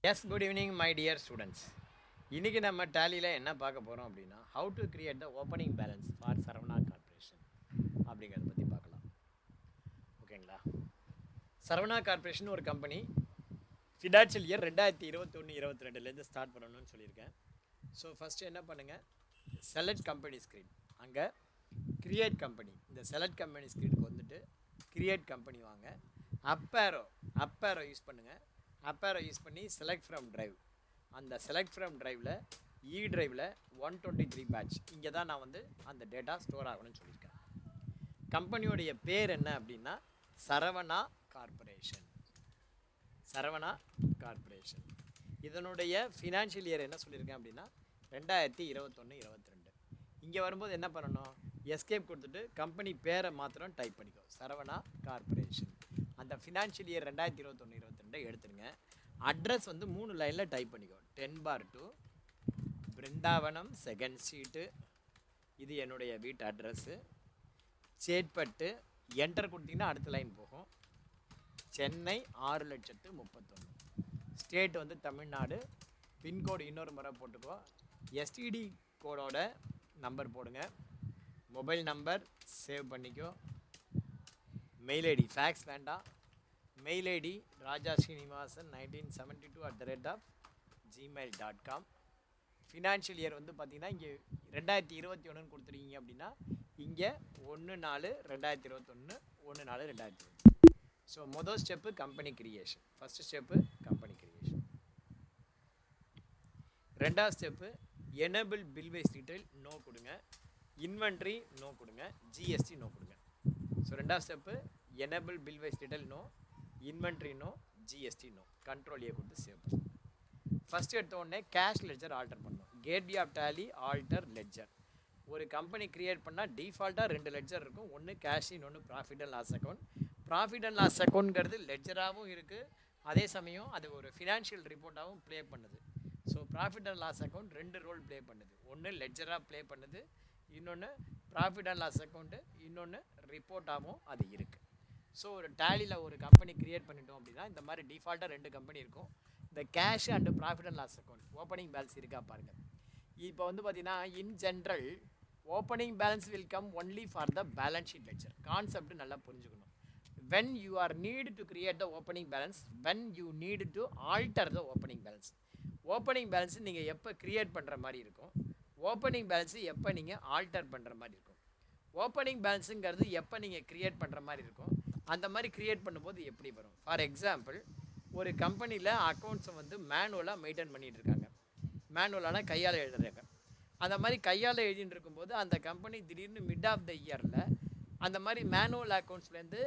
Yes good evening my dear students. இன்றைக்கி நம்ம டேலியில் என்ன பார்க்க போகிறோம் அப்படின்னா how to create the opening balance for Saravana corporation அப்படிங்கிறத பற்றி பார்க்கலாம். ஓகேங்களா? சரவணா கார்பரேஷன் ஒரு கம்பெனி ஃபினான்ஷியல் இயர் 2021-22 ஸ்டார்ட் பண்ணணும்னு சொல்லியிருக்கேன். ஸோ ஃபஸ்ட்டு என்ன பண்ணுங்கள், செலக்ட் கம்பெனி ஸ்க்ரீன், அங்கே கிரியேட் கம்பெனி, இந்த செலக்ட் கம்பெனி ஸ்க்ரீனுக்கு வந்துட்டு கிரியேட் கம்பெனி வாங்க. அப்பேரோ யூஸ் பண்ணுங்கள். அப்பேரோ யூஸ் பண்ணி செலக்ட் ஃப்ரம் ட்ரைவ், அந்த செலக்ட் ஃப்ரம் ட்ரைவில் ட்ரைவில் 123 பேட்ச், இங்கே தான் நான் வந்து அந்த டேட்டா ஸ்டோர் ஆகணும்னு சொல்லியிருக்கேன். கம்பெனியோடைய பேர் என்ன அப்படின்னா சரவணா கார்பரேஷன். சரவணா கார்பரேஷன். இதனுடைய ஃபினான்ஷியல் இயர் என்ன சொல்லியிருக்கேன் அப்படின்னா 2021-22. இங்கே வரும்போது என்ன பண்ணணும், எஸ்கேப் கொடுத்துட்டு கம்பெனி பேரை மாத்திரம் டைப் பண்ணிக்கோ, சரவணா கார்பரேஷன். அந்த ஃபினான்ஷியல் இயர் 2021-22 எடுத்துருங்க. அட்ரஸ் வந்து 3 லைனில் டைப் பண்ணிக்கோ. 10/2 பிருந்தாவனம், செகண்ட் ஸ்ட்ரீட்டு, இது என்னுடைய வீட்டு அட்ரஸ்ஸு. சேட்பட்டு என்டர் கொடுத்தீங்கன்னா அடுத்த லைன் போகும். சென்னை 6,31,000. ஸ்டேட் வந்து தமிழ்நாடு. பின்கோடு இன்னொரு முறை போட்டுக்கோ. எஸ்டிடி கோடோட நம்பர் போடுங்க. மொபைல் நம்பர் சேவ் பண்ணிக்கோ. மெயில் ஐடி, ஃபேக்ஸ் வேண்டாம். மெயில் ஐடி ராஜா ஸ்ரீனிவாசன் 1972 @gmail.com. ஃபினான்ஷியல் இயர் வந்து பார்த்திங்கன்னா இங்கே 2021 கொடுத்துருக்கீங்க அப்படின்னா இங்கே 1/4/2021, 1/4/2021. ஸோ மொதல் step company creation. First step company creation. ரெண்டாவது step enable bill wise detail no கொடுங்க, இன்வென்ட்ரி நோ கொடுங்க, ஜிஎஸ்டி நோ கொடுங்க. ஸோ ரெண்டாவது step enable bill wise detail no, inventory no, GST no. Control A கொடுத்து save பண்ணும். First எடுத்த உடனே cash ledger alter பண்ணணும். Gateway of Tally alter ledger. ஒரு கம்பெனி க்ரியேட் பண்ணால் டிஃபால்ட்டாக 2 லெட்ஜர் இருக்கும். ஒன்று கேஷ், இன்னொன்று profit and loss account. Profit and loss அக்கௌண்ட்ங்கிறது லெட்ஜராகவும் இருக்குது, அதே சமயம் அது ஒரு ஃபினான்ஷியல் ரிப்போர்ட்டாகவும் ப்ளே பண்ணுது. So profit and loss account 2 role play பண்ணுது. ஒன்று லெட்ஜராக ப்ளே பண்ணுது, இன்னொன்று ப்ராஃபிட் அண்ட் லாஸ் அக்கௌண்ட்டு, இன்னொன்று ரிப்போர்ட்டாகவும் அது இருக்குது. ஸோ ஒரு டேலியில் ஒரு கம்பெனி க்ரியேட் பண்ணிட்டோம் அப்படின்னா இந்த மாதிரி டிஃபால்ட்டாக 2 கம்பெனி இருக்கும். இந்த cash and profit and loss account opening balance இருக்கா பாருங்கள். இப்போ வந்து பார்த்தீங்கன்னா in general opening balance will come only for the balance sheet ledger. Concept நல்லா புரிஞ்சுக்கணும். when you are need to create the opening balance, when you need to alter the opening balance. Opening balance நீங்கள் எப்போ create பண்ணுற மாதிரி இருக்கும், opening balance எப்போ நீங்கள் alter பண்ணுற மாதிரி இருக்கும். ஓப்பனிங் பேலன்ஸுங்கிறது எப்போ நீங்கள் க்ரியேட் பண்ணுற மாதிரி இருக்கும், அந்த மாதிரி க்ரியேட் பண்ணும்போது எப்படி வரும். ஃபார் எக்ஸாம்பிள், ஒரு கம்பெனியில் அக்கௌண்ட்ஸை வந்து மேனுவலாக மெயின்டைன் பண்ணிகிட்டு இருக்காங்க. மேனுவலான கையால் எழுதுறாங்க. அந்த மாதிரி கையால் எழுதிட்டு இருக்கும்போது அந்த கம்பெனி திடீர்னு மிட் ஆஃப் த இயரில் அந்த மாதிரி மேனுவல் அக்கௌண்ட்ஸ்லேருந்து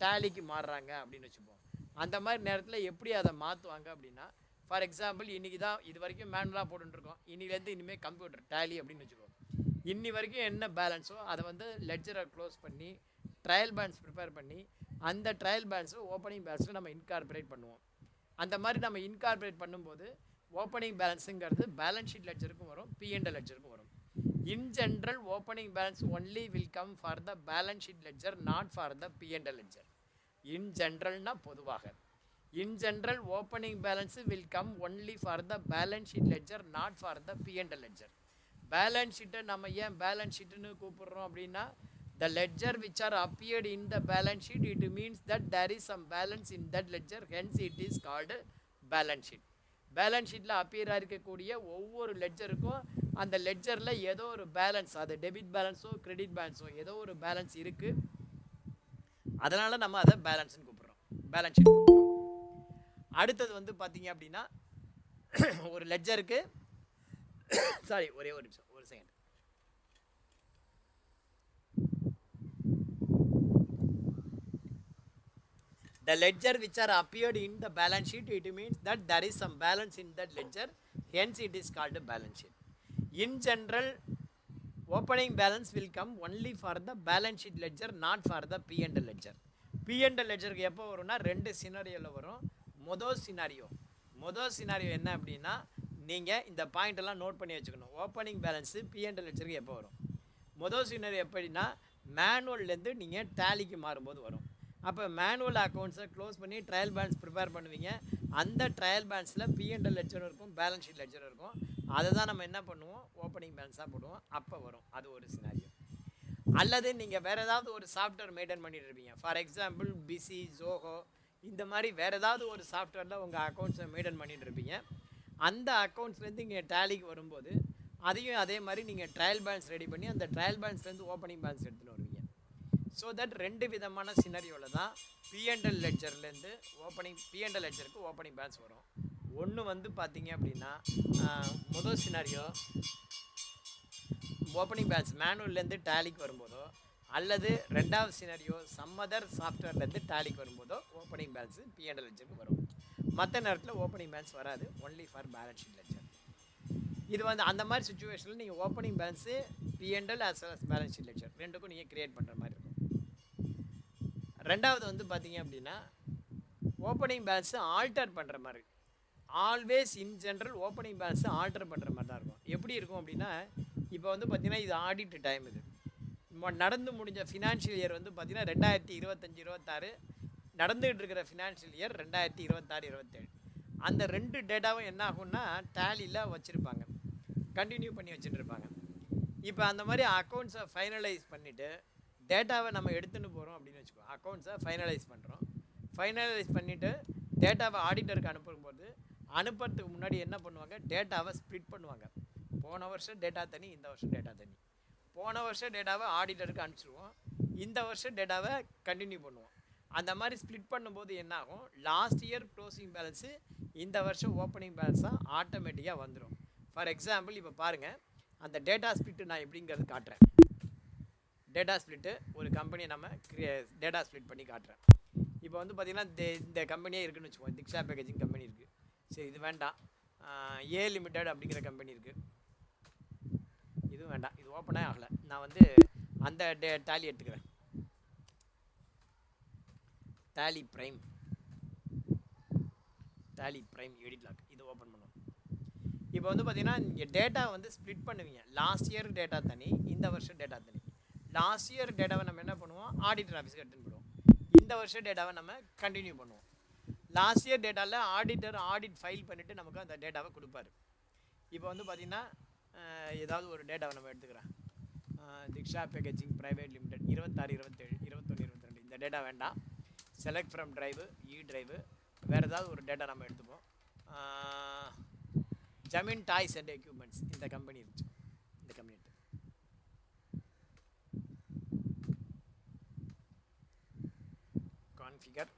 டேலிக்கு மாறுறாங்க அப்படின்னு வச்சுப்போம். அந்த மாதிரி நேரத்தில் எப்படி அதை மாற்றுவாங்க அப்படின்னா, ஃபார் எக்ஸாம்பிள் இன்றைக்கி தான் இது வரைக்கும் மேனுவலாக போட்டுருக்கோம், இன்னிலேருந்து இனிமேல் கம்ப்யூட்டர் டேலி அப்படின்னு வச்சுக்கோம். இன்னி வரைக்கும் என்ன பேலன்ஸோ அதை வந்து லெட்ஜரை க்ளோஸ் பண்ணி ட்ரையல் பேலன்ஸ் ப்ரிப்பேர் பண்ணி அந்த ட்ரையல் பேலன்ஸை ஓப்பனிங் பேலன்ஸில் நம்ம இன்கார்பரேட் பண்ணுவோம். அந்த மாதிரி நம்ம இன்கார்பரேட் பண்ணும்போது ஓப்பனிங் பேலன்ஸுங்கிறது பேலன்ஸ் ஷீட் லெட்ஜருக்கும் வரும், பிஎன்எல் லெட்ஜருக்கும் வரும். In general opening balance only will come for the balance sheet ledger, not for the PNL ledger. In ஜென்ரல்னா பொதுவாக. In general opening balance will come only for the balance sheet ledger, not for the PNL ledger. Balance ஷீட்டை நம்ம ஏன் balance ஷீட்டுன்னு கூப்பிடுறோம் அப்படின்னா, the ledger which are appeared in the balance sheet, it means that there is some balance in that ledger, hence it is called balance sheet. Balance ஷீட்டில் appear ஆகிருக்கக்கூடிய ஒவ்வொரு லெட்ஜருக்கும் அந்த லெட்ஜரில் ஏதோ ஒரு பேலன்ஸ், அது டெபிட் பேலன்ஸோ கிரெடிட் பேலன்ஸோ ஏதோ ஒரு பேலன்ஸ் இருக்குது. அதனால் நம்ம அதை பேலன்ஸ்னு கூப்பிட்றோம், பேலன்ஸ் ஷீட் கூப்பிட்றோம். அடுத்தது வந்து பார்த்தீங்க அப்படின்னா ஒரு லெட்ஜருக்கு ஒரே ஒரு நிமிஷம், ஒரு second. The ledger which are appeared in the balance sheet, it means that there is some balance in that ledger, hence it is called a balance sheet. In general, opening balance will come only for the balance sheet ledger, not for the P&L ledger. P&L ledger எப்போ வரும்னா 2 சினாரியோவில் வரும். மொதல் scenario என்ன அப்படின்னா, நீங்கள் இந்த point எல்லாம் note பண்ணி வச்சுக்கணும். ஓப்பனிங் பேலன்ஸு P&L லெட்ஜருக்கு எப்போ வரும்? மொதல் சினாரியோ எப்படின்னா, மேனுவல்லேருந்து நீங்கள் டேலிக்கு மாறும்போது வரும். அப்போ மேனுவல் அக்கௌண்ட்ஸை க்ளோஸ் பண்ணி ட்ரையல் பேலன்ஸ் ப்ரிப்பேர் பண்ணுவீங்க. அந்த ட்ரையல் பேலன்ஸில் P&L லெட்ஜரும் இருக்கும், பேலன்ஸ் ஷீட் லெட்ஜரும் இருக்கும். அதை தான் நம்ம என்ன பண்ணுவோம், ஓப்பனிங் பேலன்ஸாக போடுவோம். அப்போ வரும். அது ஒரு சினாரியோ. அல்லது நீங்கள் வேறு ஏதாவது ஒரு சாஃப்ட்வேர் மெயின்டைன் பண்ணிட்டு இருப்பீங்க. ஃபார் எக்ஸாம்பிள் பிசி, ஜோஹோ, இந்த மாதிரி வேறு ஏதாவது ஒரு சாஃப்ட்வேரில் உங்கள் அக்கௌண்ட்ஸை மெயின்டைன் பண்ணிட்டு இருப்பீங்க. அந்த அக்கௌண்ட்ஸ்லேருந்து இங்கே டேலிக்கு வரும்போது அதையும் அதே மாதிரி நீங்கள் ட்ரையல் பேலன்ஸ் ரெடி பண்ணி அந்த ட்ரையல் பேலன்ஸ்லேருந்து ஓப்பனிங் பேலன்ஸ் எடுத்துகிட்டு வருவீங்க. ஸோ தட் ரெண்டு விதமான சினரியோவில் தான் P&L லெட்ஜர்லேருந்து P&L லெட்ஜருக்கு ஓப்பனிங் பேலன்ஸ் வரும். ஒன்று வந்து பார்த்தீங்க அப்படின்னா முதல் சினாரியோ ஓப்பனிங் பேலன்ஸ் மேனுவல்லேருந்து டேலிக்கு வரும்போதோ, அல்லது ரெண்டாவது சினாரியோ சம்மதர் சாஃப்ட்வேர்லேருந்து டேலிக்கு வரும்போதோ ஓப்பனிங் பேலன்ஸு P&L லெட்ஜருக்கு வரும். மற்ற நேரத்தில் ஓப்பனிங் பேலன்ஸ் வராது, only for balance sheet ledger. இது வந்து அந்த மாதிரி சுச்சுவேஷனில் நீங்கள் opening balance P&L as well as balance sheet ledger ரெண்டுக்கும் நீங்கள் க்ரியேட் பண்ணுற மாதிரி இருக்கும். ரெண்டாவது வந்து பார்த்தீங்க அப்படின்னா ஓப்பனிங் பேலன்ஸு ஆல்டர் பண்ணுற மாதிரி. Always in general opening balance alter பண்ணுற மாதிரி தான் இருக்கும். எப்படி இருக்கும் அப்படின்னா, இப்போ வந்து பார்த்தீங்கன்னா இது ஆடிட் டைம். இது நடந்து முடிஞ்ச ஃபினான்ஷியல் இயர் வந்து பார்த்தீங்கன்னா 2025-26 நடந்துகிட்டு இருக்கிற ஃபினான்ஷியல் இயர் 2026-27. அந்த ரெண்டு டேட்டாவும் என்ன ஆகும்னா டேலியில் வச்சுருப்பாங்க, கண்டினியூ பண்ணி வச்சுட்டு இருப்பாங்க. இப்போ அந்த மாதிரி அக்கௌண்ட்ஸை ஃபைனலைஸ் பண்ணிவிட்டு டேட்டாவை நம்ம எடுத்துகிட்டு போகிறோம் அப்படின்னு வச்சுக்கோ. அக்கௌண்ட்ஸை ஃபைனலைஸ் பண்ணுறோம். ஃபைனலைஸ் பண்ணிவிட்டு டேட்டாவை ஆடிட்டருக்கு அனுப்பும்போது அனுப்புறதுக்கு முன்னாடி என்ன பண்ணுவாங்க, டேட்டாவை ஸ்ப்ளிட் பண்ணுவாங்க. போன வருஷம் டேட்டா தனி, இந்த வருஷம் டேட்டா தனி. போன வருஷம் டேட்டாவை ஆடிட்டருக்கு அனுப்பிச்சிடுவோம், இந்த வருஷம் டேட்டாவை கண்டினியூ பண்ணுவோம். அந்த மாதிரி ஸ்ப்ளிட் பண்ணும்போது என்ன ஆகும், லாஸ்ட் இயர் க்ளோசிங் பேலன்ஸு இந்த வருஷம் ஓப்பனிங் பேலன்ஸாக ஆட்டோமேட்டிக்காக வந்துடும். ஃபார் எக்ஸாம்பிள் இப்போ பாருங்கள், அந்த டேட்டா ஸ்ப்ளிட்டு நான் எப்படிங்கிறது காட்டுறேன். டேட்டா ஸ்ப்ளிட்டு ஒரு கம்பெனியை நம்ம டேட்டா ஸ்ப்ளிட் பண்ணி காட்டுறேன். இப்போ வந்து பார்த்திங்கன்னா இந்த கம்பெனியே இருக்குதுன்னு வச்சுக்கோங்க. திக்ஷா பேக்கேஜிங் கம்பெனி இருக்குது. சரி, இது வேண்டாம். ஏ லிமிடெட் அப்படிங்கிற கம்பெனி இருக்குது. இதுவும் வேண்டாம், இது ஓப்பனே ஆகலை. நான் வந்து அந்த டேலி எடுத்துக்கிறேன். டேலி ப்ரைம் எடிட் லாக், இது ஓப்பன் பண்ணுவோம். இப்போ வந்து பார்த்தீங்கன்னா இங்கே டேட்டா வந்து ஸ்ப்ளிட் பண்ணுவீங்க. லாஸ்ட் இயர் டேட்டா தனி, இந்த வருஷம் டேட்டா தனி. லாஸ்ட் இயர் டேட்டாவை நம்ம என்ன பண்ணுவோம், ஆடிட்டர் ஆஃபீஸ்க்கு எடுத்துன்னு போடுவோம். இந்த வருஷம் டேட்டாவை நம்ம கண்டினியூ பண்ணுவோம். லாஸ்ட் இயர் டேட்டாவில் ஆடிட்டர் ஆடிட் ஃபைல் பண்ணிவிட்டு நமக்கு அந்த டேட்டாவை கொடுப்பாரு. இப்போ வந்து பார்த்திங்கன்னா ஏதாவது ஒரு டேட்டாவை நம்ம எடுத்துக்கிறேன். Diksha packaging private limited 26, 27, 21, 22. இந்த டேட்டா வேண்டாம். செலக்ட் ஃப்ரம் டிரைவு, டிரைவு, வேறு ஏதாவது ஒரு டேட்டா நம்ம எடுத்துப்போம். ஜமீன் டாய்ஸ் அண்ட் எக்யூப்மெண்ட்ஸ், இந்த கம்பெனி இருந்துச்சு. இந்த கம்பெனி எடுத்து கான்ஃபிகர்.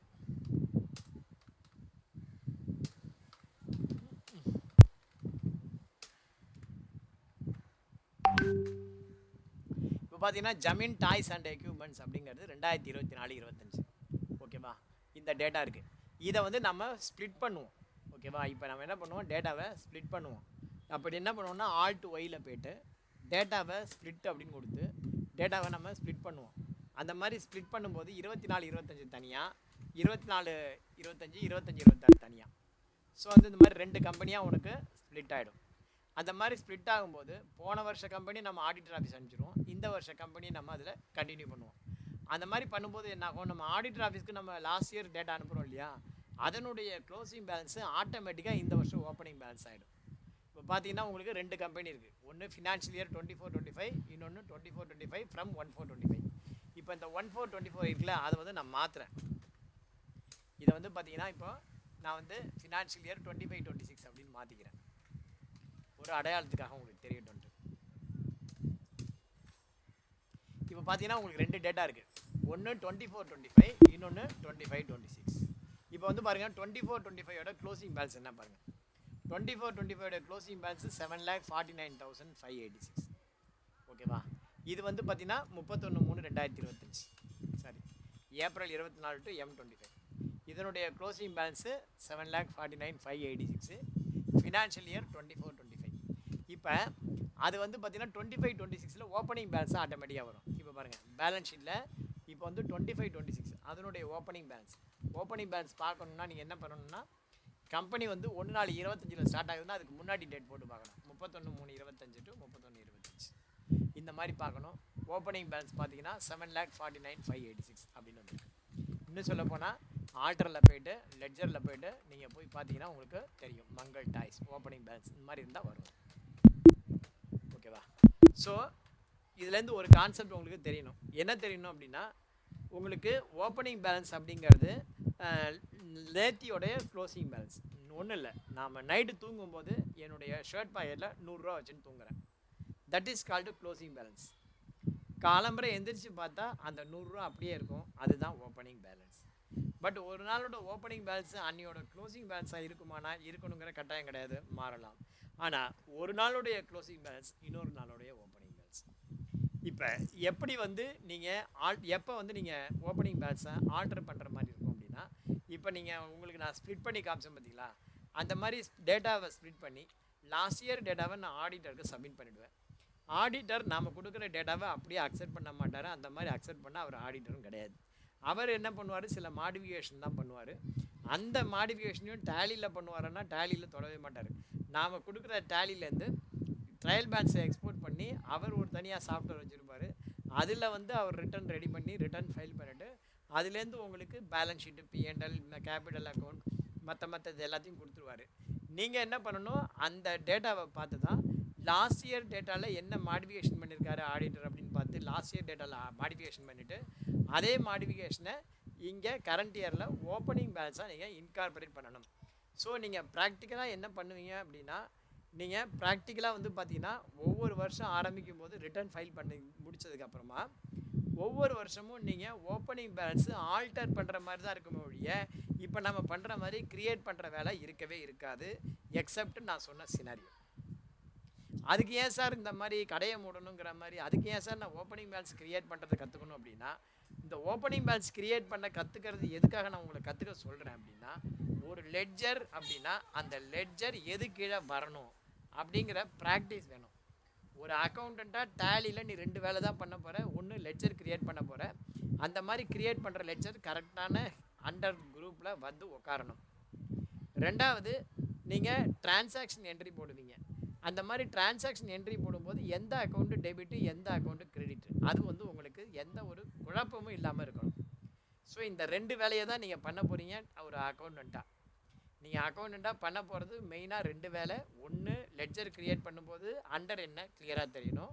இப்போ பார்த்தீங்கன்னா ஜமீன் டாய்ஸ் அண்ட் எக்யூப்மெண்ட்ஸ் அப்படிங்கிறது 2024-25. ஓகேவா, இந்த டேட்டா இருக்குது. இதை வந்து நம்ம ஸ்ப்ளிட் பண்ணுவோம். ஓகேவா, இப்போ நம்ம என்ன பண்ணுவோம், டேட்டாவை ஸ்ப்ளிட் பண்ணுவோம். அப்படி என்ன பண்ணுவோம்னா Alt Yல போய்ட்டு டேட்டாவை ஸ்ப்ளிட் அப்படின்னு கொடுத்து டேட்டாவை நம்ம ஸ்ப்ளிட் பண்ணுவோம். அந்த மாதிரி ஸ்ப்ளிட் பண்ணும்போது 24-25 தனியாக, 24-25, 25-26 தனியாக. ஸோ வந்து இந்த மாதிரி ரெண்டு கம்பெனியாக உனக்கு ஸ்ப்ளிட் ஆகிடும். அந்த மாதிரி ஸ்ப்ளிட் ஆகும்போது போன வருஷ கம்பெனி நம்ம ஆடிட்டர் ஆஃபீஸ் அனுப்பிச்சிடுவோம், இந்த வருஷ கம்பெனி நம்ம அதில் கண்டினியூ பண்ணுவோம். அந்த மாதிரி பண்ணும்போது என்ன ஆகும், நம்ம ஆடிட்டர் ஆஃபீஸ்க்கு நம்ம லாஸ்ட் இயர் டேட்டா அனுப்புகிறோம் இல்லையா, அதனுடைய க்ளோசிங் பேலன்ஸு ஆட்டோமேட்டிக்காக இந்த வருஷம் ஓப்பனிங் பேலன்ஸ் ஆகிடும். இப்போ பார்த்தீங்கன்னா உங்களுக்கு ரெண்டு கம்பெனி இருக்குது. ஒன்று ஃபினான்ஷியல் இயர் 24-25, இன்னொன்று 24-25 ஃப்ரம் 14-25. இப்போ இந்த 14-24 இருக்குல்ல, அதை வந்து நான் மாற்றுறேன். இதை வந்து பார்த்தீங்கன்னா இப்போ நான் வந்து ஃபினான்ஷியல் இயர் 25-26 அப்படின்னு மாற்றிக்கிறேன். ஒரு அடையாளத்துக்காக உங்களுக்கு தெரியட்டும். இப்போ பார்த்தீங்கன்னா உங்களுக்கு ரெண்டு டேட்டா இருக்குது. ஒன்று 24-25, இன்னொன்று 25-26. இப்போ வந்து பாருங்கள் 24-25ஓட க்ளோசிங் பேலன்ஸ் என்ன பாருங்கள். 24-25ஓட க்ளோசிங் பேலன்ஸு 7,49,586. ஓகேவா, இது வந்து பார்த்தீங்கன்னா 31/3/2025. Sorry, April 24 to M25. இதனுடைய க்ளோசிங் பேலன்ஸு 7,49,586 ஃபினான்ஷியல் இயர் 24-25. இப்போ அது வந்து பார்த்தீங்கன்னா 25-26 ஓப்பனிங் பேலன்ஸாக ஆட்டோமேட்டிக்காக வரும். இப்போ பாருங்கள் பேலன்ஸ் ஷீட்டில் இப்போ வந்து 25-26 அதனுடைய ஓப்பனிங் பேலன்ஸ் பார்க்கணுன்னா நீங்கள் என்ன பண்ணணும்னா, கம்பெனி வந்து 1/4/25 ஸ்டார்ட் ஆகுதுன்னா அதுக்கு முன்னாடி டேட் போட்டு பார்க்கணும். 31/3/25 to 31/25 இந்த மாதிரி பார்க்கணும். ஓப்பனிங் பேலன்ஸ் பார்த்தீங்கன்னா 7,49,586 அப்படின்னு வந்துருக்கு. இன்னும் சொல்ல போனால் ஆல்டரில் போய்ட்டு லெட்ஜரில் போய்ட்டு நீங்கள் போய் பார்த்தீங்கன்னா உங்களுக்கு தெரியும் மங்கள் டாய்ஸ் ஓப்பனிங் பேலன்ஸ் இந்த மாதிரி இருந்தால் வரும். ஓகேவா? ஸோ இதுலேருந்து ஒரு கான்செப்ட் உங்களுக்கு தெரியணும். என்ன தெரியணும் அப்படின்னா, உங்களுக்கு ஓப்பனிங் பேலன்ஸ் அப்படிங்கிறது நேத்தியோடைய க்ளோசிங் பேலன்ஸ் ஒன்றும் இல்லை. நாம் நைட்டு தூங்கும்போது என்னுடைய ஷர்ட் பாக்கெட்டில் 100 வச்சுன்னு தூங்குறேன். That is called closing balance. காலம்பரை எந்திரிச்சு பார்த்தா அந்த 100 அப்படியே இருக்கும். அதுதான் ஓப்பனிங் பேலன்ஸ். பட் ஒரு நாளோட ஓப்பனிங் பேலன்ஸ் அன்னியோட க்ளோசிங் பேலன்ஸாக இருக்குமானா இருக்கணுங்கிற கட்டாயம் கிடையாது, மாறலாம். ஆனால் ஒரு நாளுடைய க்ளோசிங் பேலன்ஸ் இன்னொரு நாளுடைய ஓப்பனிங் பேலன்ஸ். இப்போ எப்படி நீங்கள் எப்போ நீங்கள் ஓப்பனிங் பேலன்ஸை ஆல்டர் பண்ணுற மாதிரி இருக்கும் அப்படின்னா, இப்போ நீங்கள் உங்களுக்கு நான் ஸ்ப்ளிட் பண்ணி காமிச்சேன் பார்த்தீங்களா, அந்த மாதிரி டேட்டாவை ஸ்ப்ளிட் பண்ணி லாஸ்ட் இயர் டேட்டாவை நான் ஆடிட்டருக்கு சப்மிட் பண்ணிவிடுவேன். ஆடிட்டர் நாம் கொடுக்குற டேட்டாவை அப்படியே அக்செப்ட் பண்ண மாட்டார். அந்த மாதிரி அக்செப்ட் பண்ணால் அவர் ஆடிட்டரும் கிடையாது. அவர் என்ன பண்ணுவார், சில மாடிஃபிகேஷன் தான் பண்ணுவார். அந்த மாடிஃபிகேஷனையும் டேலியில் பண்ணுவாருன்னா டேலியில் தொடவே மாட்டார். நாம் கொடுக்குற டேலியிலேருந்து ட்ரையல் பேலன்ஸை எக்ஸ்போர்ட் பண்ணி அவர் ஒரு தனியாக சாஃப்ட்வேர் வச்சுருப்பார். அதில் அவர் ரிட்டர்ன் ரெடி பண்ணி ரிட்டர்ன் ஃபைல் பண்ணிவிட்டு அதுலேருந்து உங்களுக்கு balance sheet, PNL, capital account மற்றது எல்லாத்தையும் கொடுத்துருவார். நீங்கள் என்ன பண்ணணும், அந்த டேட்டாவை பார்த்து தான் லாஸ்ட் இயர் டேட்டாவில் என்ன மாடிஃபிகேஷன் பண்ணியிருக்காரு ஆடிட்டர் அப்படின்னு பார்த்து லாஸ்ட் இயர் டேட்டாவில் மாடிஃபிகேஷன் பண்ணிவிட்டு அதே மாடிஃபிகேஷனை இங்கே கரண்ட் இயரில் ஓப்பனிங் பேலன்ஸாக நீங்கள் இன்கார்பரேட் பண்ணணும். ஸோ நீங்கள் ப்ராக்டிக்கலாக என்ன பண்ணுவீங்க அப்படின்னா, நீங்கள் ப்ராக்டிக்கலாக பார்த்தீங்கன்னா ஒவ்வொரு வருஷம் ஆரம்பிக்கும் போது ரிட்டர்ன் ஃபைல் பண்ணி முடித்ததுக்கப்புறமா ஒவ்வொரு வருஷமும் நீங்கள் ஓப்பனிங் பேலன்ஸு ஆல்டர் பண்ணுற மாதிரி தான் இருக்குமே ஒழிய இப்போ நம்ம பண்ணுற மாதிரி க்ரியேட் பண்ணுற வேலை இருக்கவே இருக்காது, எக்ஸப்ட் நான் சொன்ன சினாரியோ. அதுக்கு ஏன் சார் இந்த மாதிரி கடையை மூடணுங்கிற மாதிரி, அதுக்கு ஏன் சார் நான் ஓப்பனிங் பேலன்ஸ் க்ரியேட் பண்ணுறதை கற்றுக்கணும் அப்படின்னா, இந்த ஓப்பனிங் பேலன்ஸ் க்ரியேட் பண்ண கற்றுக்கிறது எதுக்காக நான் உங்களை கற்றுக்க சொல்கிறேன் அப்படின்னா, ஒரு லெட்ஜர் அப்படின்னா அந்த லெட்ஜர் எது கீழே வரணும் அப்படிங்கிற ப்ராக்டிஸ் வேணும். ஒரு அக்கௌண்டண்ட்டாக டேலியில் நீ 2 வேலை தான் பண்ண போகிற. ஒன்று லெட்ஜர் க்ரியேட் பண்ண போகிற. அந்த மாதிரி க்ரியேட் பண்ணுற லெட்ஜர் கரெக்டான அண்டர் குரூப்பில் உட்காரணும். ரெண்டாவது, நீங்கள் டிரான்சாக்ஷன் என்ட்ரி போடுவீங்க. அந்த மாதிரி டிரான்சாக்ஷன் என்ட்ரி போடும்போது எந்த அக்கௌண்ட்டு டெபிட்டு, எந்த அக்கௌண்ட்டு கிரெடிட், அது உங்களுக்கு எந்த ஒரு குழப்பமும் இல்லாமல் இருக்கணும். ஸோ இந்த 2 வேலையை தான் நீங்கள் பண்ண போகிறீங்க ஒரு அக்கௌண்டண்ட்டாக. நீங்கள் அக்கௌண்டண்ட்டாக பண்ண போகிறது மெயினாக 2 வேலை. ஒன்று, லெட்ஜர் க்ரியேட் பண்ணும்போது அண்டர் என்ன கிளியராக தெரியணும்.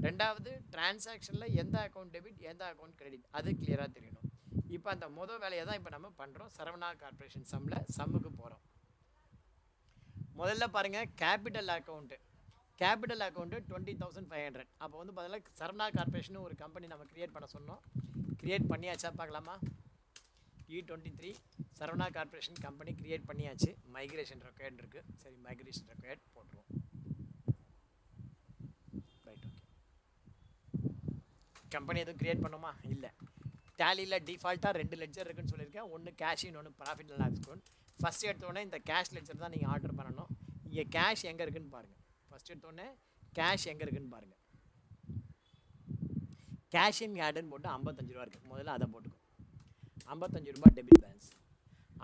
ரெண்டாவது, டிரான்சாக்ஷனில் எந்த அக்கௌண்ட் டெபிட், எந்த அக்கௌண்ட் கிரெடிட், அது கிளியராக தெரியணும். இப்போ அந்த வேலையை தான் இப்போ நம்ம பண்ணுறோம். சரவணா கார்பரேஷன் சம்முக்கு போகிறோம். முதல்ல பாருங்கள், கேபிட்டல் அக்கௌண்ட்டு 20,500. அப்போ பார்த்தீங்கன்னா சரவணா கார்பரேஷன் ஒரு கம்பெனி நம்ம க்ரியேட் பண்ண சொன்னோம். க்ரியேட் பண்ணியாச்சா பார்க்கலாமா? E23 Saravana corporation company create பண்ணியாச்சு. மைக்ரேஷன் ரெக்வயர்ட் இருக்குது. சரி, மைக்ரேஷன் ரெக்வயர்ட் போட்டுருவோம். Right, okay. கம்பெனி எதுவும் க்ரியேட் பண்ணுமா? இல்லை. டேலியில் டிஃபால்ட்டாக 2 லெட்ஜர் இருக்குன்னு சொல்லியிருக்கேன். ஒன்று கேஷ், இன்னொன்று profit and loss account. First எடுத்தோடனே இந்த கேஷ் லெட்ஜர் தான் நீங்கள் ஆர்டர் பண்ணணும். இங்கே கேஷ் எங்கே இருக்குதுன்னு பாருங்கள். ஃபஸ்ட் எடுத்தோடனே கேஷ் எங்கே இருக்குதுன்னு பாருங்கள். கேஷ் இன் ஆடுன்னு போட்டு 55 ரூபா இருக்குது. முதல்ல அதை போட்டுக்கோ. 55 ரூபா டெபிட் பேலன்ஸ்.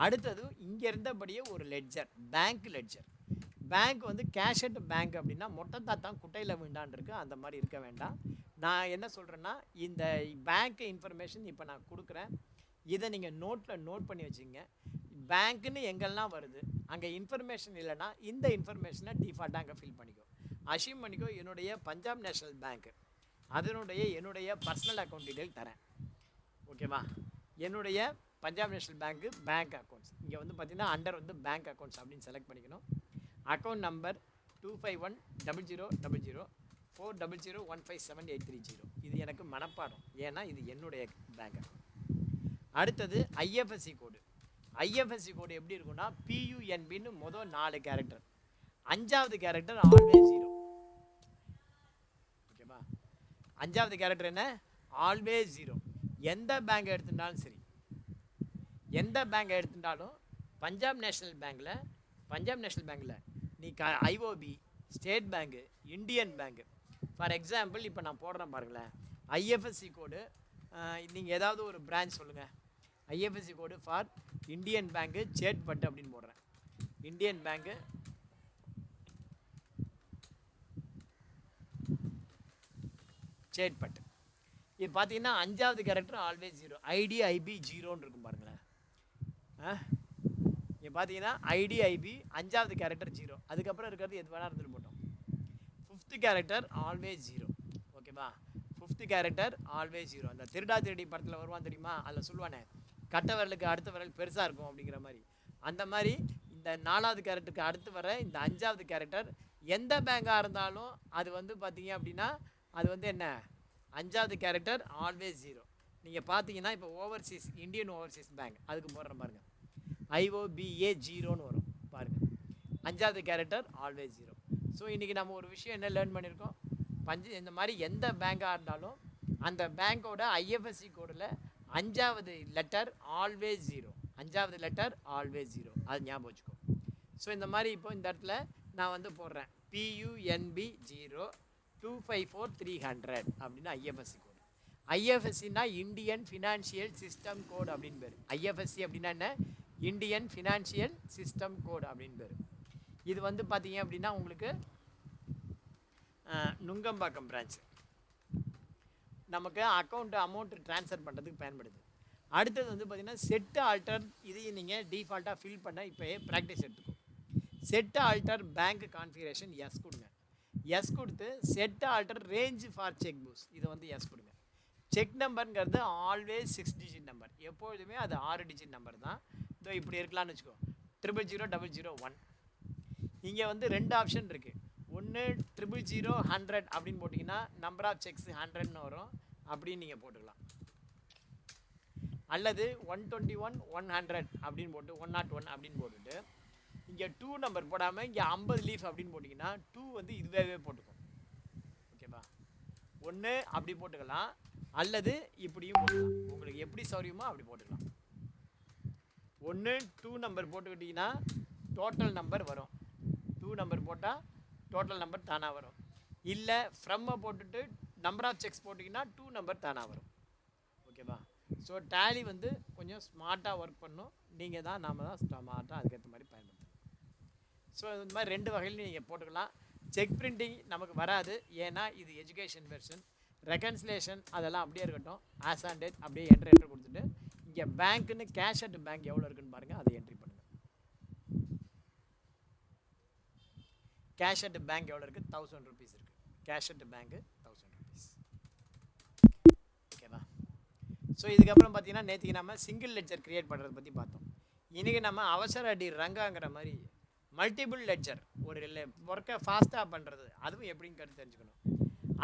அடுத்தது இங்கே இருந்தபடியே ஒரு ledger, bank ledger. Bank cash at bank அப்படின்னா மொட்டை தாத்தான் குட்டையில் விண்டான் இருக்கு. அந்த மாதிரி இருக்க வேண்டாம். நான் என்ன சொல்கிறேன்னா, இந்த பேங்க் இன்ஃபர்மேஷன் இப்போ நான் கொடுக்குறேன். இதை நீங்கள் நோட் பண்ணி வச்சுங்க. பேங்க்குன்னு எங்கெல்லாம் வருது அங்கே இன்ஃபர்மேஷன் இல்லைன்னா இந்த இன்ஃபர்மேஷனை டிஃபால்ட்டாக அங்கே ஃபில் பண்ணிக்கோ. அஷ்யூம் பண்ணிக்கோ, என்னுடைய பஞ்சாப் நேஷ்னல் பேங்க் என்னுடைய பர்சனல் அக்கௌண்ட் டீட்டெயில் தரேன். ஓகேவா? என்னுடைய பஞ்சாப் நேஷ்னல் பேங்க் அக்கௌண்ட்ஸ் இங்கே பார்த்தீங்கன்னா அண்டர் பேங்க் அக்கௌண்ட்ஸ் அப்படின்னு செலக்ட் பண்ணிக்கணும். Account number 25100400157830. இது எனக்கு மனப்பாடம், ஏன்னா இது என்னுடைய பேங்க் அக்கௌண்ட். அடுத்தது ஐஎஃப்எஸ்சி கோடு. ஐஎஃப்எஸ்சி கோடு எப்படி இருக்குன்னா, PUNBன்னு மொதல் 4 கேரக்டர், 5வது கேரக்டர் ஆல்வேஸ் 0. ஓகேவா? 5வது கேரக்டர் என்ன? ஆல்வேஸ் 0. எந்த பேங்க் எடுத்துட்டாலும் சரி, எந்த பேங்க் எடுத்துட்டாலும் பஞ்சாப் நேஷ்னல் பேங்க்கில் நீ IOB, state bank, Indian bank, for example இப்போ நான் போடுறேன் பாருங்களேன். ஐஎஃப்எஸ்சி கோடு நீங்கள் ஏதாவது ஒரு பிரான்ச் சொல்லுங்கள். IFSC code for Indian bank Chetpet அப்படின்னு போடுறேன். Indian bank Chetpet. இது பார்த்தீங்கன்னா 5வது கேரக்டர் ஆல்வேஸ் 0. ஐடி ஐபி 0ன்னு இருக்கும் பாருங்களேன். இங்கே பார்த்தீங்கன்னா ஐடி ஐபி 5வது கேரக்டர் 0, அதுக்கப்புறம் இருக்கிறது எது வேணால் இருந்துட்டு போட்டோம். 5th character always 0. ஓகேவா? 5th character always 0. அந்த திருடா திருடி படத்தில் வருவான் தெரியுமா, அதில் சொல்லுவானே கட்ட விரலுக்கு அடுத்த விரல் பெருசாக இருக்கும் அப்படிங்கிற மாதிரி. அந்த மாதிரி இந்த 4வது கேரக்டருக்கு அடுத்து வர இந்த 5வது கேரக்டர் எந்த பேங்காக இருந்தாலும் அது வந்து பார்த்தீங்க அப்படின்னா அது வந்து என்ன, 5வது கேரக்டர் ஆல்வேஸ் 0. நீங்கள் பார்த்தீங்கன்னா இப்போ ஓவர்சீஸ் இந்தியன் ஓவர்சீஸ் பேங்க் அதுக்கு போடுற பாருங்கள், IOBA 0ன்னு வரும் பாருங்கள், 5வது கேரக்டர் ஆல்வேஸ் 0. ஸோ இன்றைக்கி நம்ம ஒரு விஷயம் என்ன லேர்ன் பண்ணியிருக்கோம், இந்த மாதிரி எந்த பேங்காக இருந்தாலும் அந்த பேங்க்கோட IFSC கோடில் 5வது லெட்டர் ஆல்வேஸ் 0, 5வது லெட்டர் ஆல்வேஸ் 0, அது ஞாபகம் வச்சுக்கோ. ஸோ இந்த மாதிரி இப்போ இந்த இடத்துல நான் வந்து போடுறேன் PUNB 0254300 அப்படின்னு IFSC கோடு. IFSCனா இந்தியன் ஃபினான்ஷியல் சிஸ்டம் கோடு அப்படின்னு பேர். IFSC அப்படின்னா என்ன, இந்தியன் ஃபினான்ஷியல் சிஸ்டம் கோடு அப்படின்னு பேர். இது வந்து பார்த்தீங்க அப்படின்னா உங்களுக்கு நுங்கம்பாக்கம் பிரான்ச்சு நமக்கு அமௌண்ட் ட்ரான்ஸ்ஃபர் பண்ணுறதுக்கு பயன்படுது. அடுத்தது வந்து பார்த்திங்கன்னா செட்டு ஆல்டர், இதையும் நீங்கள் டிஃபால்ட்டாக ஃபில் பண்ண இப்போ ப்ராக்டிஸ் எடுத்துக்கோ. Set alter bank configuration yes கொடுங்க. எஸ் கொடுத்து set alter range for cheque books இதை வந்து எஸ் கொடுங்க. செக் நம்பருங்கிறது ஆல்வேஸ் 6 டிஜிட் நம்பர், எப்பொழுதுமே அது 6 டிஜிட் நம்பர் தான். இதோ இப்படி இருக்கலாம்னு வச்சுக்கோ, 0000001. இங்கே வந்து 2 ஆப்ஷன் இருக்குது. ஒன்று 0000100 அப்படின்னு போட்டிங்கன்னா நம்பர் ஆஃப் செக்ஸ் 100ன்னு வரும், அப்படின்னு நீங்கள் போட்டுக்கலாம். அல்லது 121 100 அப்படின்னு போட்டு 101 அப்படின்னு போட்டுட்டு இங்கே 2 நம்பர் போடாமல் இங்கே 50 லீஃப் அப்படின்னு போட்டிங்கன்னா 2 வந்து இதுவே போட்டுக்கும். ஓகேவா? ஒன்று அப்படி போட்டுக்கலாம், அல்லது இப்படியும் போட்டுக்கலாம். உங்களுக்கு எப்படி சௌரியமோ அப்படி போட்டுக்கலாம். ஒன்று 2 நம்பர் போட்டுக்கிட்டிங்கன்னா டோட்டல் நம்பர் வரும், 2 நம்பர் போட்டால் டோட்டல் நம்பர் தானாக வரும். இல்லை ஃப்ரம்மை போட்டுட்டு நம்பர் ஆஃப் செக்ஸ் போட்டிங்கன்னா 2 நம்பர் தானாக வரும். ஓகேவா? ஸோ டேலி வந்து கொஞ்சம் ஸ்மார்ட்டாக ஒர்க் பண்ணும், நீங்கள் தான் நாம தான் ஸ்மார்ட்டாக அதுக்கேற்ற மாதிரி பயன்படுத்தணும். ஸோ இந்த மாதிரி 2 வகையிலும் நீங்கள் போட்டுக்கலாம். செக் பிரிண்டிங் நமக்கு வராது, ஏன்னா இது எஜுகேஷன் வெர்ஷன். ரெகன்சிலேஷன் அதெல்லாம் அப்படியே இருக்கட்டும், ஆஸ் ஆன் டேட் அப்படியே என்ட்ரு கொடுத்துட்டு இங்கே பேங்க்குன்னு கேஷ் அட் பேங்க் எவ்வளோ இருக்குன்னு பாருங்கள், அதை என்ட்ரி பண்ணுங்கள். கேஷ் அட் பேங்க் எவ்வளோ இருக்குது, 1000 rupees இருக்குது. Cash at bank 1000 rupees. ஓகேவா? ஸோ இதுக்கப்புறம் பார்த்தீங்கன்னா நேற்றுக்கு நம்ம சிங்கிள் லெட்ஜர் க்ரியேட் பண்ணுறதை பற்றி பார்த்தோம். இன்றைக்கி நம்ம அவசர அடி ரங்காங்கிற மாதிரி மல்டிபிள் லெட்ஜர் ஒரு ஒர்க்கை ஃபாஸ்ட்டாக பண்ணுறது, அதுவும் எப்படின்னு கருத்து தெரிஞ்சுக்கணும்.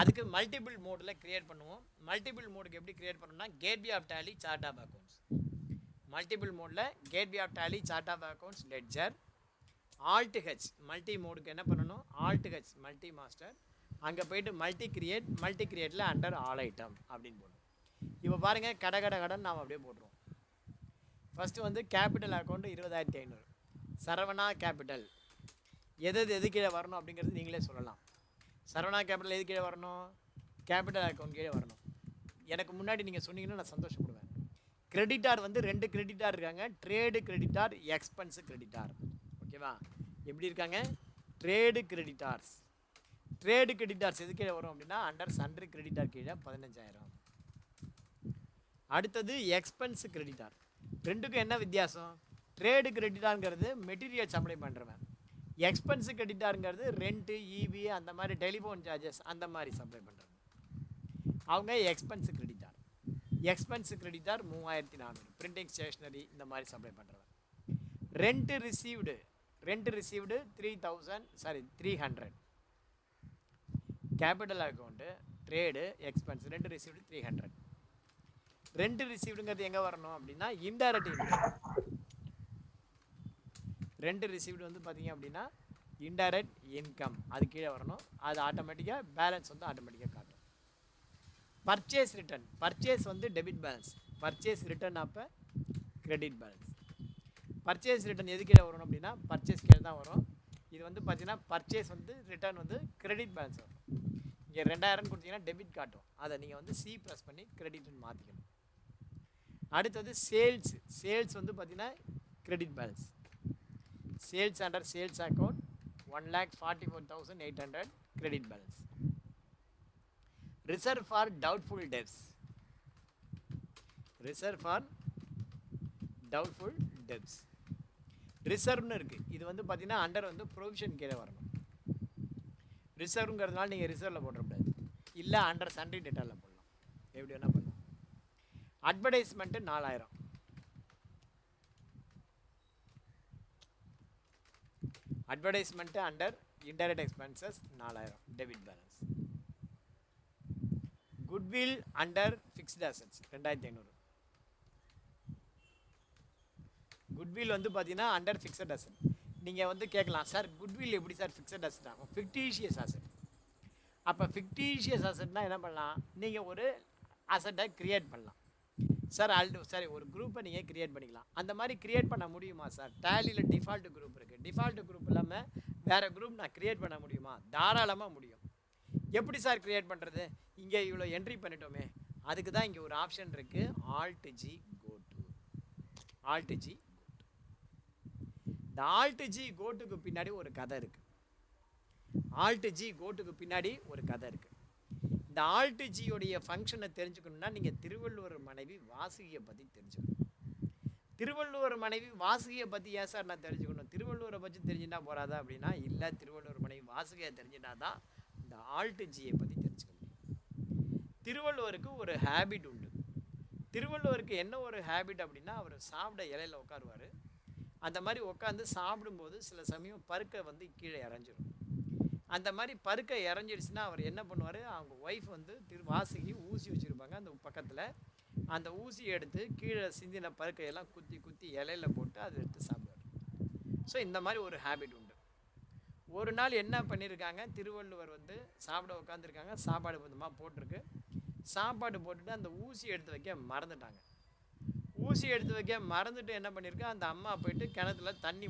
அதுக்கு மல்டிபிள் மோடில் க்ரியேட் பண்ணுவோம். மல்டிபிள் மோடுக்கு எப்படி க்ரியேட் பண்ணணும்னா gateway of Tally chart of accounts. Multiple மோடில் gateway of Tally chart of accounts ledger. Alt H multi மோடுக்கு என்ன பண்ணணும், Alt H மல்டி மாஸ்டர். அங்கே போய்ட்டு மல்டி கிரியேட்டில் அண்டர் ஆல் ஐட்டம் அப்படின்னு போடணும். இப்போ பாருங்கள் கடன் நாம் அப்படியே போட்டுருவோம். ஃபஸ்ட்டு வந்து கேபிட்டல் அக்கௌண்ட்டு 20,500 சரவணா கேபிட்டல். எது கீழே வரணும் அப்படிங்கிறது நீங்களே சொல்லலாம். சரவணா கேபிட்டல் எது கீழே வரணும், கேபிட்டல் அக்கௌண்ட் கீழே வரணும். எனக்கு முன்னாடி நீங்கள் சொன்னீங்கன்னா நான் சந்தோஷப்படுவேன். கிரெடிட்டார் வந்து 2 கிரெடிட்டார் இருக்காங்க, ட்ரேடு கிரெடிட்டார், எக்ஸ்பென்ஸு கிரெடிட்டார். ஓகேவா? எப்படி இருக்காங்க, ட்ரேடு கிரெடிட்டார்ஸ். ட்ரேடு கிரெடிட்டார்ஸ் எது கீழே வரும் அப்படின்னா அண்டர் சன்ட்ரி கிரெடிட்டார் கீழே 15,000. அடுத்தது எக்ஸ்பென்ஸு கிரெடிட்டார். ரெண்டுக்கும் என்ன வித்தியாசம், ட்ரேடு கிரெடிட்டாருங்கிறது மெட்டீரியல் சப்ளை பண்ணுறவன், எக்ஸ்பென்ஸு கிரெடிட்டாருங்கிறது ரெண்ட்டு, இபி அந்த மாதிரி டெலிஃபோன் சார்ஜஸ் அந்த மாதிரி சப்ளை பண்ணுறது. அவங்க expense creditor. Expense creditor 3400 printing stationery இந்த மாதிரி சப்ளை பண்ணுறவன். Rent received 300. Capital account, trade, expense 2 received 300. 2 ரிசீவ்டுங்கிறது எங்கே வரணும் அப்படின்னா இன்டைரக்ட் இன்கம். 2 ரிசீவ்டு வந்து பார்த்தீங்க அப்படின்னா இன்டைரக்ட் இன்கம் அது கீழே வரணும். அது ஆட்டோமேட்டிக்காக பேலன்ஸ் வந்து ஆட்டோமேட்டிக்காக காட்டும். பர்ச்சேஸ் ரிட்டர்ன், பர்ச்சேஸ் வந்து டெபிட் பேலன்ஸ், பர்ச்சேஸ் ரிட்டர்ன் அப்போ கிரெடிட் பேலன்ஸ். பர்ச்சேஸ் ரிட்டர்ன் எது கீழே வரணும் அப்படின்னா பர்ச்சேஸ் கீழே தான் வரும். இது வந்து பார்த்தீங்கன்னா பர்ச்சேஸ் வந்து ரிட்டர்ன் வந்து கிரெடிட் பேலன்ஸ் வரும். இங்கே 2000 கொடுத்தீங்கன்னா டெபிட் காட்டும், அதை நீங்கள் வந்து C ப்ளஸ் பண்ணி கிரெடிட்னு மாற்றிக்கணும். அடுத்தது சேல்ஸ் வந்து பார்த்தீங்கன்னா credit balance. Sales under sales account 1,44,800 credit balance. Reserve for doubtful debts. ரிசர்வ்னு இருக்குது, இது வந்து பார்த்தீங்கன்னா அண்டர் வந்து ப்ரொவிஷன் கீழே வரணும். ரிசர்வ்ங்கிறதுனால நீங்கள் ரிசர்வில் போடக்கூடாது, இல்லை அண்டர் சன்ட்ரி டெட்டாவில் போடலாம், எப்படி வேணால் பண்ணலாம். Advertisement 4000. Advertisement under indirect expenses 4000 debit balance. Goodwill under fixed assets 2500. Goodwill வந்து பார்த்தீங்கன்னா அண்டர் ஃபிக்ஸட் அசட். நீங்கள் வந்து கேட்கலாம், சார் குட்வில் எப்படி சார் ஃபிக்ஸட் அசட் ஆகும்? ஃபிக்டீஷியஸ் அசட். அப்போ ஃபிக்டீஷியஸ் அசட்னா என்ன பண்ணலாம், நீங்கள் ஒரு அசட்டை க்ரியேட் பண்ணலாம் சார். சரி, ஒரு குரூப்பை நீங்கள் க்ரியேட் பண்ணிக்கலாம். அந்த மாதிரி க்ரியேட் பண்ண முடியுமா சார்? டேலியில் டிஃபால்ட் குரூப் இருக்குது, டிஃபால்ட் குரூப் இல்லாமல் வேறு குரூப் நான் க்ரியேட் பண்ண முடியுமா? தாராளமாக முடியும். எப்படி சார் க்ரியேட் பண்ணுறது? இங்கே இவ்வளோ என்ட்ரி பண்ணிட்டோமே, அதுக்கு தான் இங்கே ஒரு ஆப்ஷன் இருக்குது, Alt G go to. Alt G go to. இந்த Alt G go toக்கு பின்னாடி ஒரு கதை இருக்குது. Alt G go toக்கு பின்னாடி ஒரு கதை இருக்குது. இந்த Alt G உடைய ஃபங்க்ஷனை தெரிஞ்சுக்கணுன்னா நீங்கள் திருவள்ளுவர் மனைவி வாசுகியை பற்றி தெரிஞ்சுக்கணும். திருவள்ளுவர் மனைவி வாசுகியை பற்றி ஏன் சார் நான் தெரிஞ்சுக்கணும்? திருவள்ளுவரை பற்றி தெரிஞ்சுட்டா போகாதா அப்படின்னா, இல்லை, திருவள்ளுவர் மனைவி வாசுகியை தெரிஞ்சுட்டா தான் இந்த Alt Gயை பற்றி தெரிஞ்சுக்க முடியும். திருவள்ளுவருக்கு ஒரு ஹேபிட் உண்டு. திருவள்ளுவருக்கு என்ன ஒரு ஹேபிட் அப்படின்னா, அவர் சாப்பிட இலையில் உட்காருவார். அந்த மாதிரி உட்காந்து சாப்பிடும்போது சில சமயம் பருக்கை வந்து கீழே இறஞ்சிடும். அந்த மாதிரி பருக்கை இறஞ்சிடுச்சுன்னா அவர் என்ன பண்ணுவார், அவங்க ஒய்ஃப் வந்து வாசுகி ஊசி வச்சுருப்பாங்க அந்த பக்கத்தில். அந்த ஊசியை எடுத்து கீழே சிந்தின பருக்கையெல்லாம் குத்தி குத்தி இலையில போட்டு அதை எடுத்து சாப்பிடுவார். ஸோ இந்த மாதிரி ஒரு ஹேபிட் உண்டு. ஒரு நாள் என்ன பண்ணியிருக்காங்க, திருவள்ளுவர் வந்து சாப்பிட உட்காந்துருக்காங்க, சாப்பாடு கொஞ்சமாக போட்டிருக்கு. சாப்பாடு போட்டுட்டு அந்த ஊசி எடுத்து வைக்க மறந்துட்டாங்க. ஊசி எடுத்து வைக்க மறந்துட்டு என்ன பண்ணியிருக்கா, அந்த அம்மா போயிட்டு கிணத்துல தண்ணி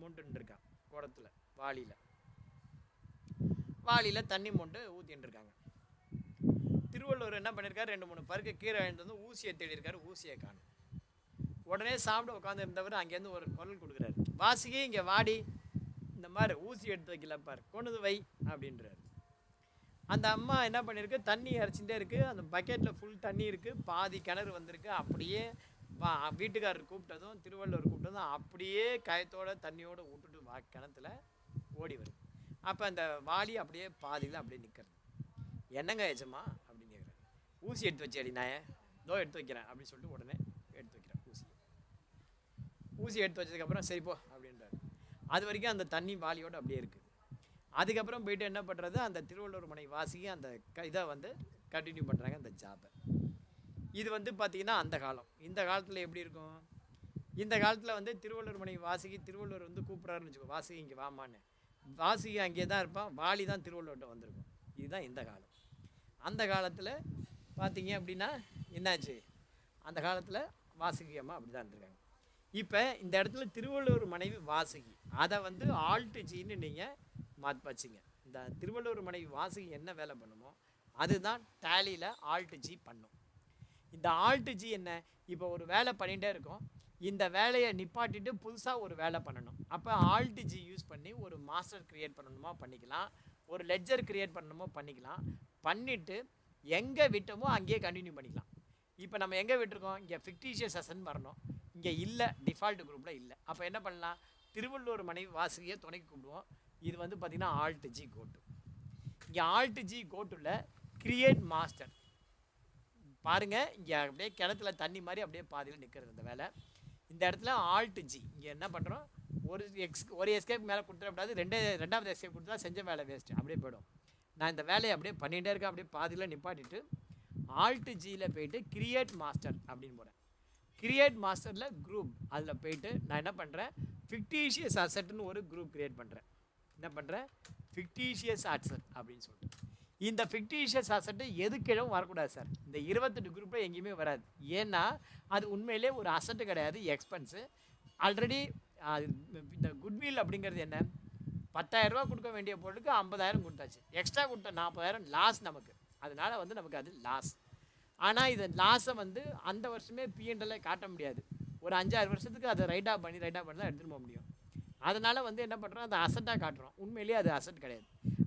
மொண்டுருக்கான், குடத்துல வாளியில் தண்ணி மொண்டு ஊற்றின்னு இருக்காங்க. திருவள்ளுவர் என்ன பண்ணியிருக்காரு, 2-3 பருக்கு கீரை எழுந்து வந்து ஊசியை தேடி இருக்காரு, ஊசியை காணும். உடனே சாப்பிட உட்காந்து இருந்தவர் அங்கேருந்து ஒரு குரல் கொடுக்குறாரு, வாசுகி இங்கே வாடி, இந்த மாதிரி ஊசி எடுத்து வைக்கல பார், கொண்டு வை அப்படின்றாரு. அந்த அம்மா என்ன பண்ணியிருக்கு, தண்ணி இறச்சிட்டே இருக்குது, அந்த பக்கெட்டில் ஃபுல் தண்ணி இருக்குது, பாதி கிணறு வந்திருக்கு. அப்படியே வீட்டுக்காரர் கூப்பிட்டதும், திருவள்ளுவர் கூப்பிட்டதும் அப்படியே கயத்தோட தண்ணியோடு விட்டுட்டு கிணத்துல ஓடி வருது. அப்போ அந்த வாளி அப்படியே பாதியில் அப்படியே நிற்கிறது. என்னங்க எஜமா அப்படின்னு கேட்குறேன். ஊசி எடுத்து வச்சு அடி நாயே, தோ எடுத்து வைக்கிறேன் அப்படின்னு சொல்லிட்டு உடனே எடுத்து வைக்கிறேன் ஊசி எடுத்து வச்சதுக்கப்புறம் சரி போ அப்படின்றாரு. அது வரைக்கும் அந்த தண்ணி வாளியோடு அப்படியே இருக்குது. அதுக்கப்புறம் போயிட்டு என்ன பண்ணுறது, அந்த திருவள்ளுவர் மனை வாசிக்கு அந்த இதை வந்து கண்டினியூ பண்ணுறாங்க அந்த ஜாபை. இது வந்து பார்த்திங்கன்னா அந்த காலம். இந்த காலத்தில் எப்படி இருக்கும், இந்த காலத்தில் வந்து திருவள்ளுவர் மனை வாசிக்கு திருவள்ளுவர் வந்து கூப்பிட்றாருன்னு வச்சுக்கோ, வாசிக்கு இங்கே வாமான்னு, வாசிக்கு அங்கே தான் இருப்பான், வாலி தான் திருவள்ளுவர்கிட்ட வந்திருக்கும். இதுதான் இந்த காலம். அந்த காலத்தில் பார்த்தீங்க அப்படின்னா என்னாச்சு, அந்த காலத்தில் வாசுகி அம்மா அப்படி தான் இருந்திருக்காங்க. இப்போ இந்த இடத்துல திருவள்ளுவர் மனைவி வாசுகி, அதை வந்து Alt Gன்னு நீங்கள் வச்சுங்க. இந்த திருவள்ளுவர் மனைவி வாசுகி என்ன வேலை பண்ணுமோ அதுதான் டேலியில் Alt G பண்ணும். இந்த Alt G என்ன, இப்போ ஒரு வேலை பண்ணிகிட்டே இருக்கும், இந்த வேலையை நிப்பாட்டிட்டு புதுசாக ஒரு வேலை பண்ணணும். அப்போ Alt G யூஸ் பண்ணி ஒரு மாஸ்டர் க்ரியேட் பண்ணணுமோ பண்ணிக்கலாம், ஒரு லெட்ஜர் க்ரியேட் பண்ணணுமோ பண்ணிக்கலாம். பண்ணிவிட்டு எங்கே விட்டோமோ அங்கேயே கண்டினியூ பண்ணிக்கலாம். இப்போ நம்ம எங்கே விட்டுருக்கோம், இங்கே ஃபிக்டிஷியஸ் அசன் வரணும், இங்கே இல்லை, டிஃபால்ட் குரூப்பில் இல்லை. அப்போ என்ன பண்ணலாம், திருவள்ளுவர் மனைவி வாசுகியை துணைக்கு கூப்பிடுவோம். இது வந்து பார்த்திங்கன்னா Alt G go to. இங்கே Alt G go toல கிரியேட் மாஸ்டர் பாருங்கள், இங்கே அப்படியே கிணத்துல தண்ணி மாதிரி அப்படியே பாதியில் நிற்கிறது அந்த வேலை. இந்த இடத்துல Alt G இங்கே என்ன பண்ணுறோம், ஒரு எஸ்கேப் மேலே கொடுத்துடக்கூடாது, ரெண்டாவது எஸ்கேப் கொடுத்தா செஞ்ச வேலை வேஸ்ட்டு, அப்படியே போய்டும். நான் இந்த வேலையை அப்படியே பண்ணிகிட்டே இருக்கேன், அப்படியே பாதியில் நிப்பாட்டிட்டு Alt Gயில் போயிட்டு கிரியேட் மாஸ்டர் அப்படின்னு போகிறேன். கிரியேட் மாஸ்டரில் குரூப், அதில் போயிட்டு நான் என்ன பண்ணுறேன், ஃபிக்டிஷியஸ் அசட்னு ஒரு குரூப் க்ரியேட் பண்ணுறேன். என்ன பண்ணுறேன், ஃபிக்டிஷியஸ் அசட் அப்படின்னு சொல்லிட்டு. இந்த ஃபிக்டிஷியஸ் அசட்டு எதுக்கிடும் வரக்கூடாது சார், இந்த 28 குரூப்பில் எங்கேயுமே வராது. ஏன்னா அது உண்மையிலே ஒரு அசட்டு கிடையாது, எக்ஸ்பென்ஸு. ஆல்ரெடி இந்த குட்வில் அப்படிங்கிறது என்ன, 10,000 ரூபா கொடுக்க வேண்டிய பொருளுக்கு 50,000 கொடுத்தாச்சு, எக்ஸ்ட்ரா கொடுத்த 40,000 லாஸ் நமக்கு. அதனால் வந்து நமக்கு அது லாஸ். ஆனால் இது லாஸை வந்து அந்த வருஷமே P&L காட்ட முடியாது, ஒரு 5-6 வருஷத்துக்கு அதை ரைட்டாக பண்ணி தான் எடுத்துகிட்டு போக முடியும். அதனால் வந்து என்ன பண்ணுறோம், அதை அசட்டாக காட்டுறோம், உண்மையிலேயே அது அசட் கிடையாது.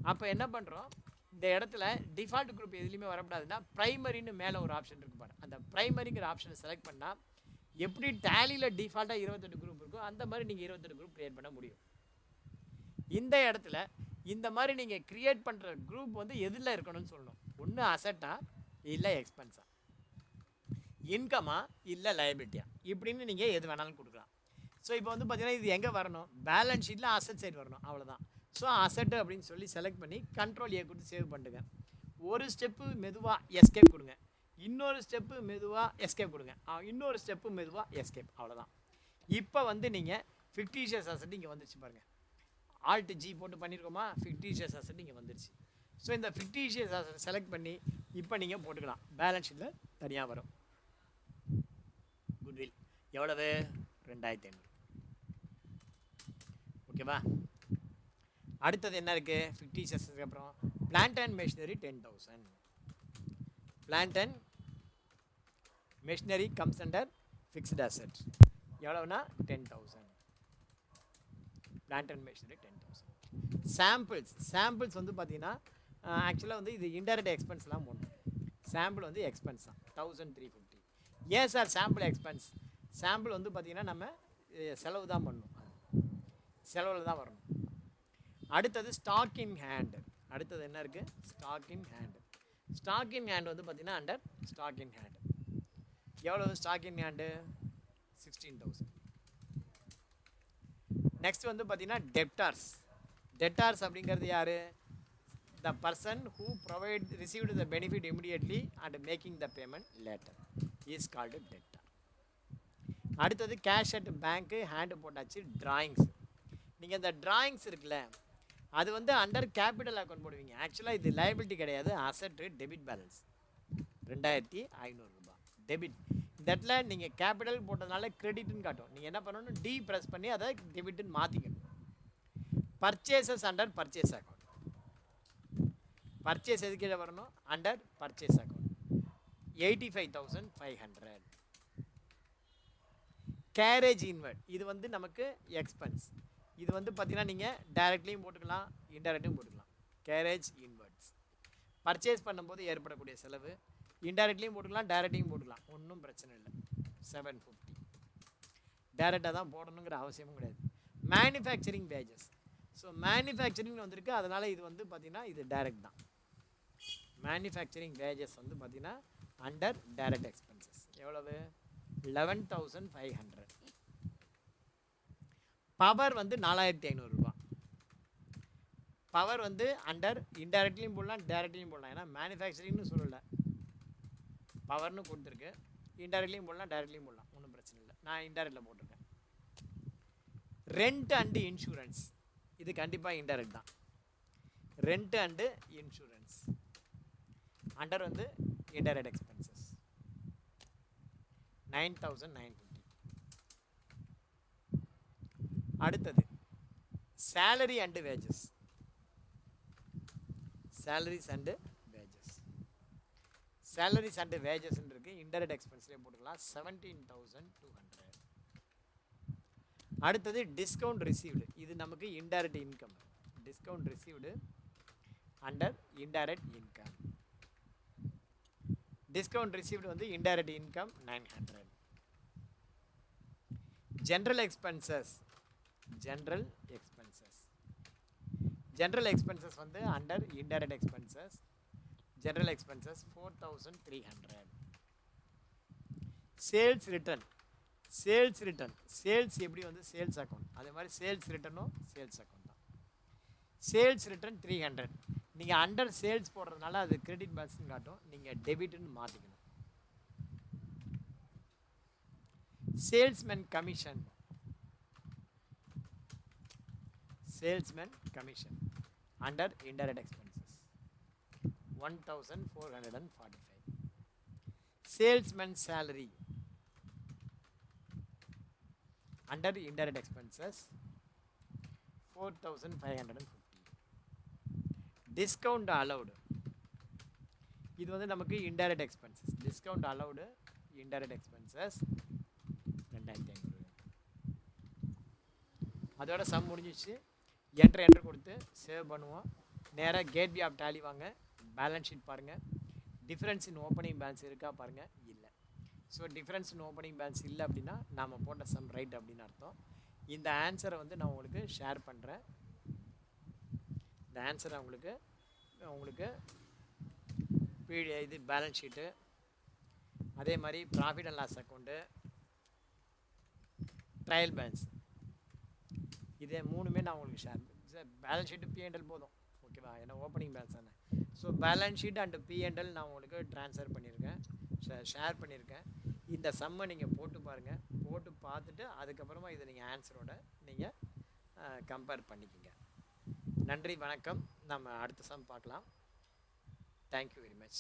அப்போ என்ன பண்ணுறோம், இந்த இடத்துல டிஃபால்ட் குரூப் எதுலேயுமே வரக்கூடாதுன்னா ப்ரைமரின்னு மேலே ஒரு ஆப்ஷன் இருக்குது பாரு, அந்த ப்ரைமரிங்கிற ஆப்ஷனை செலக்ட் பண்ணால் எப்படி டேலியில் டிஃபால்ட்டாக 28 குரூப் இருக்கோ அந்த மாதிரி நீங்கள் 28 குரூப் க்ரியேட் பண்ண முடியும். இந்த இடத்துல இந்த மாதிரி நீங்கள் க்ரியேட் பண்ணுற குரூப் வந்து எதில் இருக்கணும்னு சொல்லணும். ஒன்று அசட்டா இல்லை எக்ஸ்பென்ஸா, இன்கமா இல்லை லைபிலிட்டியா, இப்படின்னு நீங்கள் எது வேணாலும் கொடுக்கலாம். ஸோ இப்போ வந்து பார்த்தீங்கன்னா இது எங்கே வரணும், பேலன்ஸ் ஷீட்டில் அசட் சைடு வரணும், அவ்வளோதான். ஸோ அசட்டு அப்படின்னு சொல்லி செலக்ட் பண்ணி கண்ட்ரோல் ஏ கொடுத்து சேவ் பண்ணுங்க. ஒரு ஸ்டெப்பு மெதுவாக எஸ்கேப் கொடுங்க, இன்னொரு ஸ்டெப்பு மெதுவாக எஸ்கேப் கொடுங்க, இன்னொரு ஸ்டெப்பு மெதுவாக எஸ்கேப், அவ்வளோதான். இப்போ வந்து நீங்கள் ஃபிக்டிஷியஸ் அசட் இங்கே வந்துருச்சு பாருங்கள். ஆல்ட் ஜி போட்டு பண்ணியிருக்கோமா, ஃபிக்டிஷியஸ் அசட் இங்கே வந்துருச்சு. ஸோ இந்த ஃபிக்டிஷியஸ் அசட் செலக்ட் பண்ணி இப்போ நீங்கள் போட்டுக்கலாம். பேலன்ஸ் ஷீட்டில் தனியாக வரும். குட்வில் எவ்வளவு, 2500. ஓகேவா. அடுத்தது என்ன இருக்குது, ஃபிக்டிஷியஸ்க்கு அப்புறம் plant and machinery 10,000. Plant and machinery comes under fixed asset. எவ்வளோனா 10,000. Plant and machinery 10,000. சாம்பிள்ஸ் வந்து பார்த்தீங்கன்னா ஆக்சுவலாக வந்து இது இன்டைரக்ட் எக்ஸ்பென்ஸ்லாம் போடணும். சாம்பிள் வந்து எக்ஸ்பென்ஸ் தான் 1350. ஏன் சார் சாம்பிள் எக்ஸ்பென்ஸ், சாம்பிள் வந்து பார்த்தீங்கன்னா நம்ம செலவு தான் பண்ணணும், செலவில் தான் வரணும். அடுத்தது ஸ்டாக் இன் ஹேண்டு. அடுத்தது என்ன இருக்குது, stock in hand. Stock in hand வந்து பார்த்தீங்கன்னா அண்டர் ஸ்டாக் இன் ஹேண்டு. எவ்வளவு ஸ்டாக் இன் ஹேண்டு, 16,000. நெக்ஸ்ட் வந்து பார்த்தீங்கன்னா டெப்டார்ஸ். டெப்டார்ஸ் அப்படிங்கிறது யார், the person who received the benefit immediately and making the payment later is called debtor. அடுத்தது cash at bank hand போட்டாச்சு. Drawings, நீங்கள் இந்த டிராயிங்ஸ் இருக்குல்ல அது வந்து அண்டர் கேபிட்டல் அக்கௌண்ட் போடுவீங்க. ஆக்சுவலாக இது லைபிலிட்டி கிடையாது, அசட்டு. டெபிட் பேலன்ஸ் 2500 ரூபாய் டெபிட். இந்த இடத்துல நீங்கள் கேபிட்டல் போட்டதுனால கிரெடிட்னு காட்டும். நீங்கள் என்ன பண்ணணும், டி ப்ரெஸ் பண்ணி அதை டெபிட்னு மாற்றிக்கணும். Purchases under purchase account. Purchase எது கீழே வரணும், under purchase account 85,500. Carriage inward, இது வந்து நமக்கு எக்ஸ்பென்ஸ். இது வந்து பார்த்தீங்கன்னா நீங்கள் டைரக்ட்லியும் போட்டுக்கலாம், இன்டைரக்ட்லையும் போட்டுக்கலாம். கேரேஜ் இன்வெர்ட்ஸ் பர்ச்சேஸ் பண்ணும்போது ஏற்படக்கூடிய செலவு, இன்டைரக்ட்லையும் போட்டுக்கலாம், டைரக்ட்லையும் போட்டுக்கலாம், ஒன்றும் பிரச்சனை இல்லை. 750 டைரெக்டாக தான் போடணுங்கிற அவசியமும் கிடையாது. மேனுஃபேக்சரிங் வேஜஸ், ஸோ மேனுஃபேக்சரிங் வந்திருக்கு, அதனால் இது வந்து பார்த்திங்கன்னா இது டைரக்ட் தான். மேனுஃபேக்சரிங் வேஜஸ் வந்து பார்த்திங்கன்னா அண்டர் டைரக்ட் எக்ஸ்பென்சஸ். எவ்வளவு, 11,500. பவர் வந்து 4,500 ரூபா. பவர் வந்து அண்டர் இன்டைரக்ட்லையும் போடலாம், டைரக்ட்லையும் போடலாம். ஏன்னா மேனுஃபேக்சரிங்னு சொல்லலை, பவர்னு கொடுத்துருக்கு. இன்டைரக்ட்லையும் போடலாம், டைரக்ட்லையும் போடலாம், ஒன்றும் பிரச்சனை இல்லை. நான் இன்டைரக்டில் போட்டிருக்கேன். ரெண்ட் அண்டு இன்சூரன்ஸ், இது கண்டிப்பாக இன்டைரக்ட் தான். ரெண்ட் அண்டு இன்சூரன்ஸ் அண்டர் வந்து இன்டைரக்ட் எக்ஸ்பென்சஸ் 9,950. அடுத்தது salary and wages. Salaries and wages, salaries and wages இருக்கு, இன்டைரக்ட் எக்ஸ்பென்ஸ்லேயே போட்டுக்கலாம். 17,200. அடுத்தது டிஸ்கவுண்ட் ரிசீவ்டு, இது நமக்கு indirect income. Discount received under indirect income. Discount received வந்து indirect income 900. General expenses, general expenses, general expenses வந்து under indirect expenses. General expenses 4,300. Sales return, sales return, sales எப்படி வந்து சேல்ஸ் அக்கௌண்ட், அதே மாதிரி sales ரிட்டர்னும் sales account தான். Sales return 300. நீங்கள் under sales போடுறதுனால அது கிரெடிட் பேலன்ஸ்னு காட்டும், நீங்கள் டெபிட்னு மாற்றிக்கணும். Salesman commission, salesman commission under indirect expenses 1,445. Salesman salary under indirect expenses 4,550. Discount allowed, இது வந்து நமக்கு indirect expenses. Discount allowed indirect expenses 2,500. அதோட சம் முடிஞ்சிச்சு. என்ட்ரு கொடுத்து சேவ் பண்ணுவோம். நேராக கேட்வே ஆஃப் டேலி வாங்க, பேலன்ஸ் ஷீட் பாருங்கள். டிஃப்ரென்ஸ் இன் ஓப்பனிங் பேலன்ஸ் இருக்கா பாருங்கள், இல்லை. So difference in opening balance இல்லை அப்படின்னா நாம் போட்ட சம் ரைட் அப்படின்னு அர்த்தம். இந்த ஆன்சரை வந்து நான் உங்களுக்கு ஷேர் பண்ணுறேன். இந்த ஆன்சரை உங்களுக்கு இது பேலன்ஸ் ஷீட்டு, அதே மாதிரி profit and loss account, trial balance, இதே 3மே நான் உங்களுக்கு ஷேர். பேலன்ஸ் ஷீட்டு P&L போதும், ஓகேவா, ஏன்னா ஓப்பனிங் பேலன்ஸ் தானே. So balance sheet and P&L நான் உங்களுக்கு ட்ரான்ஸ்ஃபர் பண்ணியிருக்கேன், ஷேர் பண்ணியிருக்கேன். இந்த சம்மை நீங்கள் போட்டு பாருங்கள். போட்டு பார்த்துட்டு அதுக்கப்புறமா இதை நீங்கள் ஆன்சரோட நீங்கள் கம்பேர் பண்ணிக்கோங்க. நன்றி, வணக்கம். நம்ம அடுத்த சம் பார்க்கலாம். Thank you very much.